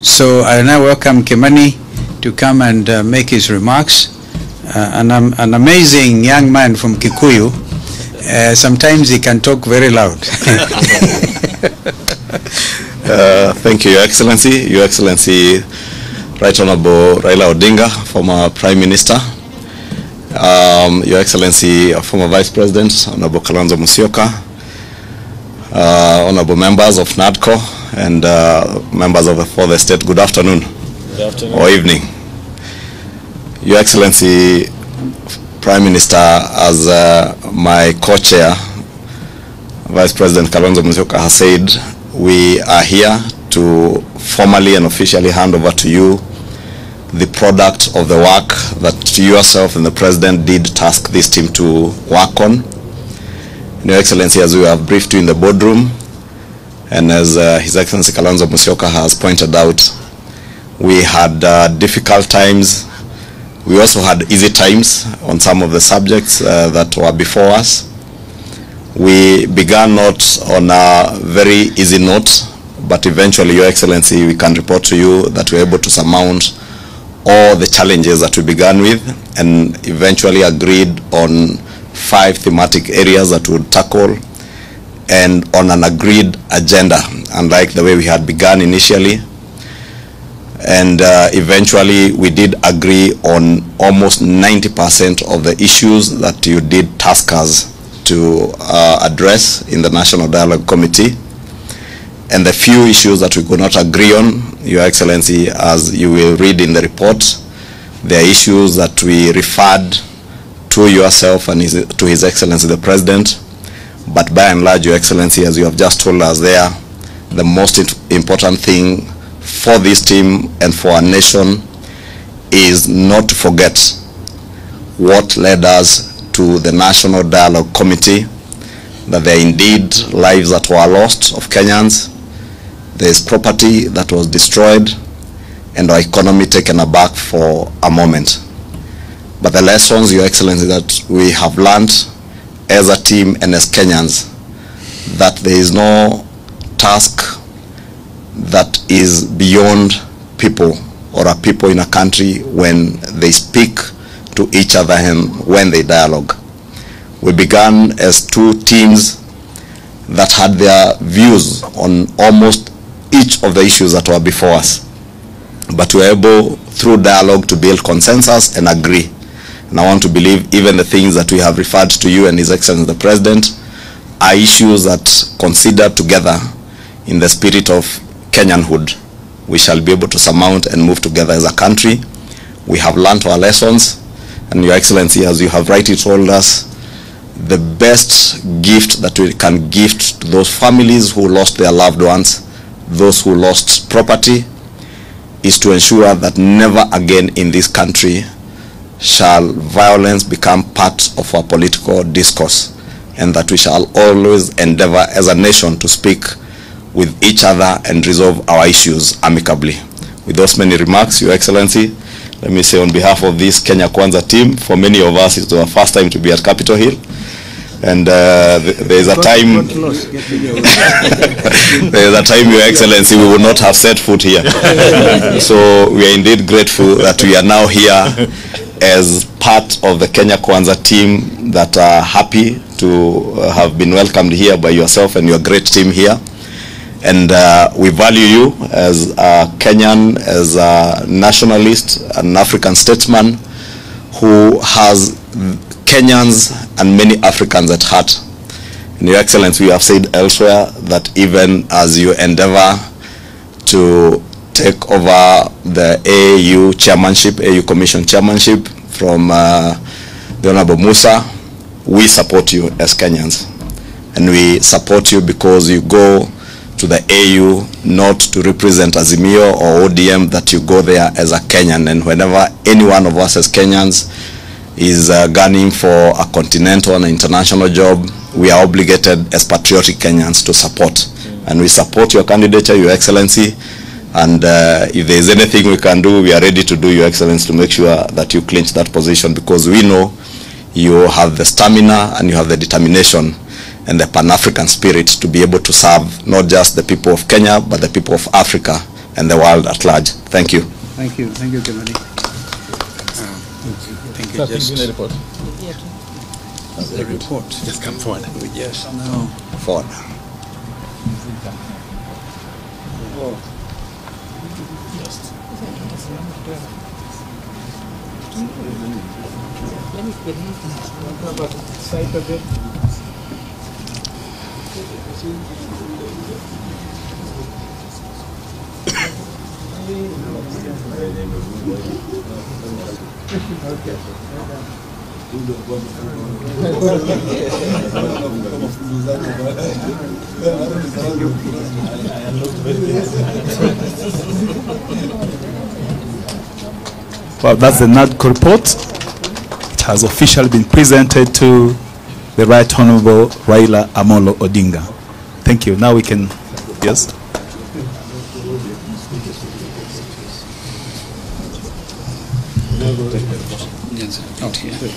So I now welcome Kimani to come and make his remarks. An amazing young man from Kikuyu. Sometimes he can talk very loud. Thank you, Your Excellency. Your Excellency, Right Honorable Raila ODINGA, former Prime Minister. Your Excellency, former Vice President, Honorable Kalonzo Musyoka. Honorable members of NADCO and members of the Fourth Estate, good afternoon. Good afternoon. Or evening. Your Excellency, Prime Minister, as my co-chair, Vice President Kalonzo Musyoka has said, we are here to formally and officially hand over to you the product of the work that yourself and the President did task this team to work on. Your Excellency, as we have briefed you in the boardroom, and as His Excellency Kalonzo Musyoka has pointed out, we had difficult times. We also had easy times on some of the subjects that were before us. We began not on a very easy note, but eventually, Your Excellency, we can report to you that we were able to surmount all the challenges that we began with and eventually agreed on 5 thematic areas that we would tackle and on an agreed agenda, unlike the way we had begun initially. And eventually we did agree on almost 90% of the issues that you did task us to address in the National Dialogue Committee. And the few issues that we could not agree on, Your Excellency, as you will read in the report, there are issues that we referred to yourself and to His Excellency the President. But by and large, Your Excellency, as you have just told us there, the most important thing for this team and for our nation is not to forget what led us to the National Dialogue Committee, that there are indeed lives that were lost of Kenyans, there is property that was destroyed, and our economy taken aback for a moment. But the lessons, Your Excellency, that we have learned as a team and as Kenyans, that there is no task that is beyond people or a people in a country when they speak to each other and when they dialogue. We began as 2 teams that had their views on almost each of the issues that were before us. But we were able, through dialogue, to build consensus and agree. And I want to believe even the things that we have referred to you and His Excellency the President are issues that, considered together in the spirit of Kenyanhood, we shall be able to surmount and move together as a country. We have learned our lessons, and Your Excellency, as you have rightly told us, the best gift that we can gift to those families who lost their loved ones, those who lost property, is to ensure that never again in this country shall violence become part of our political discourse, and that we shall always endeavor as a nation to speak with each other and resolve our issues amicably. With those many remarks, Your Excellency, let me say on behalf of this Kenya Kwanza team, for many of us it's our first time to be at Capitol Hill, and there is a time there is a time, Your Excellency, we would not have set foot here. So we are indeed grateful that we are now here as part of the Kenya Kwanza team that are happy to have been welcomed here by yourself and your great team here. And we value you as a Kenyan, as a nationalist, an African statesman who has Kenyans and many Africans at heart. And Your Excellency, we have said elsewhere that even as you endeavor to take over the AU chairmanship, AU Commission chairmanship from the Honorable Musa, we support you as Kenyans. And we support you because you go to the AU not to represent Azimio or ODM, that you go there as a Kenyan. And whenever any one of us as Kenyans is gunning for a continental and international job, we are obligated as patriotic Kenyans to support. And we support your candidature, Your Excellency. And if there is anything we can do, we are ready to do, Your Excellency, to make sure that you clinch that position, because we know you have the stamina and you have the determination and the Pan-African spirit to be able to serve not just the people of Kenya, but the people of Africa and the world at large. Thank you. Thank you, Kimani. Thank you. Just the report. the report. Just come forward. We just now. Forward. Well, that's the NADCO report. It has officially been presented to the Right Honorable Raila Amolo Odinga. Thank you. Now we can, yes? Yes, not here.